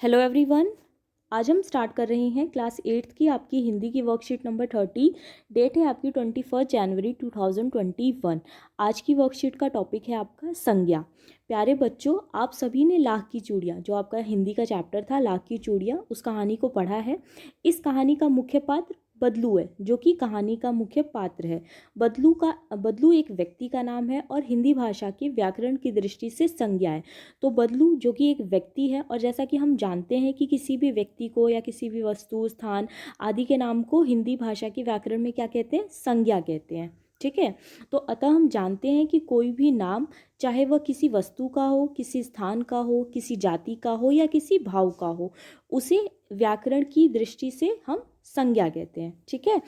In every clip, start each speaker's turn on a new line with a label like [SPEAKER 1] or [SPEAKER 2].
[SPEAKER 1] Hello everyone. आज हम start कर रहे हैं क्लास 8th की आपकी हिंदी की वर्कशीट नंबर 30। डेट है आपकी 21 जनवरी 2021। आज की वर्कशीट का टॉपिक है आपका संज्ञा। प्यारे बच्चों, आप सभी ने लाख की चूड़ियाँ, जो आपका हिंदी का चैप्टर था लाख की चूड़ियाँ, उस कहानी को पढ़ा है। इस कहानी का मुख्य पात्र बदलू है, जो कि कहानी का मुख्य पात्र है। बदलू एक व्यक्ति का नाम है और हिंदी भाषा के व्याकरण की दृष्टि से संज्ञा है। तो बदलू जो कि एक व्यक्ति है, और जैसा कि हम जानते हैं कि किसी भी व्यक्ति को या किसी भी वस्तु, स्थान आदि के नाम को हिंदी भाषा के व्याकरण में क्या कहते हैं? संज्ञा कहते हैं। ठीक है। तो अतः हम जानते हैं कि कोई भी नाम, चाहे वह किसी वस्तु का हो, किसी स्थान का हो, किसी जाति का हो या किसी भाव का हो, उसे व्याकरण की दृष्टि से हम संज्ञा कहते हैं। ठीक है।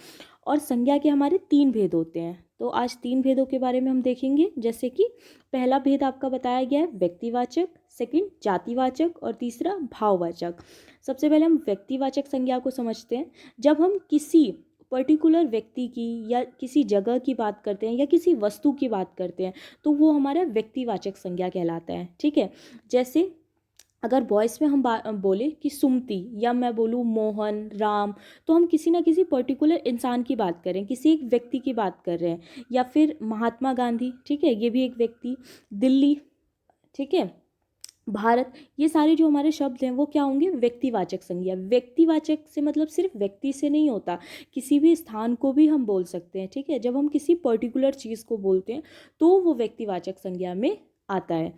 [SPEAKER 1] और संज्ञा के हमारे 3 भेद होते हैं। तो आज 3 भेदों के बारे में हम देखेंगे। जैसे कि पहला भेद आपका बताया गया है व्यक्तिवाचक, सेकंड जातिवाचक और तीसरा भाववाचक। सबसे पहले हम व्यक्तिवाचक संज्ञा को समझते हैं। जब हम किसी पर्टिकुलर व्यक्ति की या किसी जगह की बात करते हैं या किसी वस्तु की बात करते हैं, तो वो हमारा व्यक्तिवाचक संज्ञा कहलाता है। ठीक है। जैसे अगर वॉइस में हम बोले कि सुमति, या मैं बोलूँ मोहन, राम, तो हम किसी ना किसी पर्टिकुलर इंसान की बात कर रहे हैं, किसी एक व्यक्ति की बात कर रहे हैं। या फिर महात्मा गांधी, ठीक है, ये भी एक व्यक्ति। दिल्ली, ठीक है, भारत, ये सारे जो हमारे शब्द हैं वो क्या होंगे? व्यक्तिवाचक संज्ञा। व्यक्तिवाचक से मतलब सिर्फ व्यक्ति से नहीं होता, किसी भी स्थान को भी हम बोल सकते हैं। ठीक है। जब हम किसी पर्टिकुलर चीज़ को बोलते हैं तो वो व्यक्तिवाचक संज्ञा में आता है।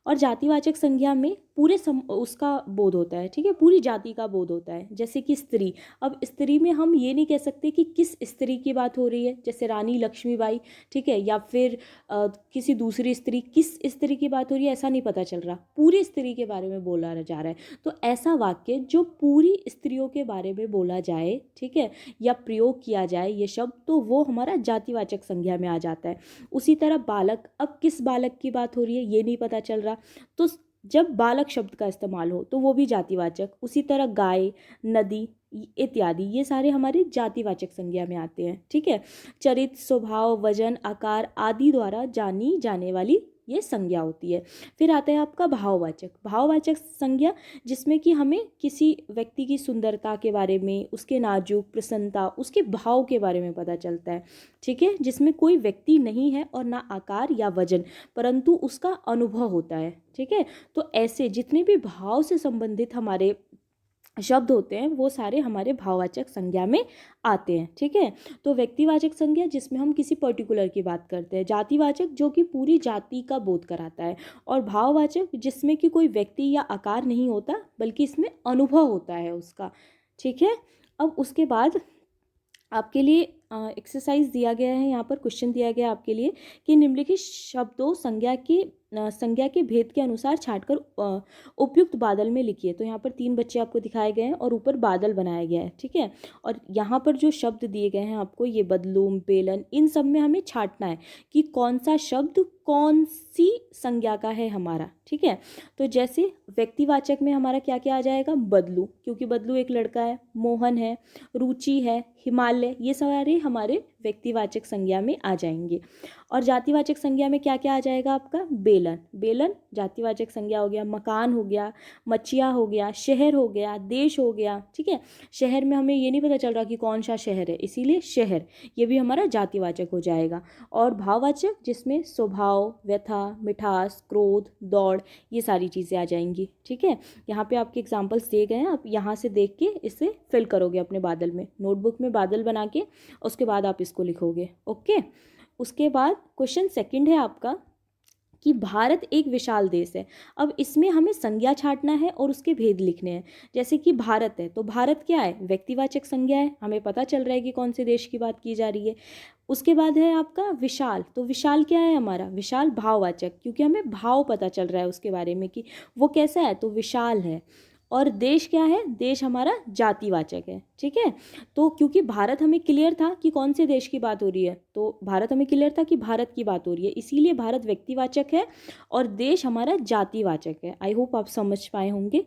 [SPEAKER 1] और जातिवाचक संज्ञा में उसका बोध होता है। ठीक है, पूरी जाति का बोध होता है। जैसे कि स्त्री, अब स्त्री में हम ये नहीं कह सकते कि किस स्त्री की बात हो रही है, जैसे रानी लक्ष्मीबाई, ठीक है, या फिर किसी दूसरी स्त्री, किस स्त्री की बात हो रही है ऐसा नहीं पता चल रहा, पूरी स्त्री के बारे में बोला जा रहा है। तो ऐसा वाक्य जो पूरी स्त्रियों के बारे में बोला जाए, ठीक है, या प्रयोग किया जाए ये शब्द, तो वो हमारा जातिवाचक संज्ञा में आ जाता है। उसी तरह बालक, अब किस बालक की बात हो रही है ये नहीं पता चल रहा, तो जब बालक शब्द का इस्तेमाल हो तो वो भी जातिवाचक। उसी तरह गाय, नदी इत्यादि, ये सारे हमारे जातिवाचक संज्ञा में आते हैं। ठीक है। चरित्र, स्वभाव, वजन, आकार आदि द्वारा जानी जाने वाली ये संज्ञा होती है। फिर आता है आपका भाववाचक। भाववाचक संज्ञा, जिसमें कि हमें किसी व्यक्ति की सुंदरता के बारे में, उसके नाजुक, प्रसन्नता, उसके भाव के बारे में पता चलता है। ठीक है। जिसमें कोई व्यक्ति नहीं है और ना आकार या वजन, परंतु उसका अनुभव होता है। ठीक है। तो ऐसे जितने भी भाव से संबंधित हमारे शब्द होते हैं वो सारे हमारे भाववाचक संज्ञा में आते हैं। ठीक है। तो व्यक्तिवाचक संज्ञा जिसमें हम किसी पर्टिकुलर की बात करते हैं, जातिवाचक जो कि पूरी जाति का बोध कराता है, और भाववाचक जिसमें कि कोई व्यक्ति या आकार नहीं होता बल्कि इसमें अनुभव होता है उसका। ठीक है। अब उसके बाद आपके लिए एक्सरसाइज दिया गया है, यहाँ पर क्वेश्चन दिया गया है आपके लिए कि निम्नलिखित शब्दों संज्ञा के भेद के अनुसार छांटकर उपयुक्त बादल में लिखिए। तो यहाँ पर 3 बच्चे आपको दिखाए गए हैं और ऊपर बादल बनाया गया है। ठीक है। और यहाँ पर जो शब्द दिए गए हैं आपको, ये बदलूम, बेलन, इन सब में हमें छांटना है कि कौन सा शब्द कौन सी संज्ञा का है हमारा। ठीक है। तो जैसे व्यक्तिवाचक में हमारा क्या क्या आ जाएगा? बदलू, क्योंकि बदलू एक लड़का है। मोहन है, रुचि है, हिमालय, ये सारे हमारे व्यक्तिवाचक संज्ञा में आ जाएंगे। और जातिवाचक संज्ञा में क्या क्या आ जाएगा आपका? बेलन, बेलन जातिवाचक संज्ञा हो गया। मकान हो गया, मचिया हो गया, शहर हो गया, देश हो गया। ठीक है। शहर में हमें ये नहीं पता चल रहा कि कौन सा शहर है, इसीलिए शहर, ये भी हमारा जातिवाचक हो जाएगा। और भाववाचक जिसमें स्वभाव, व्यथा, मिठास, क्रोध, दौड़, ये सारी चीज़ें आ जाएंगी। ठीक है। यहाँ पे आपके एग्जाम्पल्स दिए गए हैं, आप यहाँ से देख के इसे फिल करोगे अपने बादल में, नोटबुक में बादल बना के, उसके बाद आप इसको लिखोगे। ओके। उसके बाद क्वेश्चन सेकंड है आपका कि भारत एक विशाल देश है। अब इसमें हमें संज्ञा छांटना है और उसके भेद लिखने हैं। जैसे कि भारत है, तो भारत क्या है? व्यक्तिवाचक संज्ञा है, हमें पता चल रहा है कि कौन से देश की बात की जा रही है। उसके बाद है आपका विशाल, तो विशाल क्या है हमारा? विशाल भाववाचक, क्योंकि हमें भाव पता चल रहा है उसके बारे में कि वो कैसा है, तो विशाल है। और देश क्या है? देश हमारा जातिवाचक है। ठीक है। तो क्योंकि भारत हमें क्लियर था कि कौन से देश की बात हो रही है, तो भारत हमें क्लियर था कि भारत की बात हो रही है, इसीलिए भारत व्यक्तिवाचक है और देश हमारा जातिवाचक है। आई होप आप समझ पाए होंगे।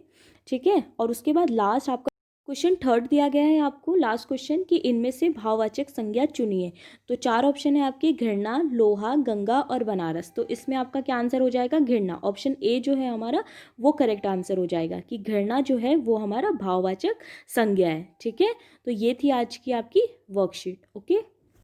[SPEAKER 1] ठीक है। और उसके बाद लास्ट आपका क्वेश्चन थर्ड दिया गया है आपको, लास्ट क्वेश्चन, कि इनमें से भाववाचक संज्ञा चुनिए। तो चार ऑप्शन है आपके, घृणा, लोहा, गंगा और बनारस। तो इसमें आपका क्या आंसर हो जाएगा, घृणा। ऑप्शन ए जो है हमारा वो करेक्ट आंसर हो जाएगा कि घृणा जो है वो हमारा भाववाचक संज्ञा है। ठीक है, तो ये थी आज की आपकी वर्कशीट। ओके।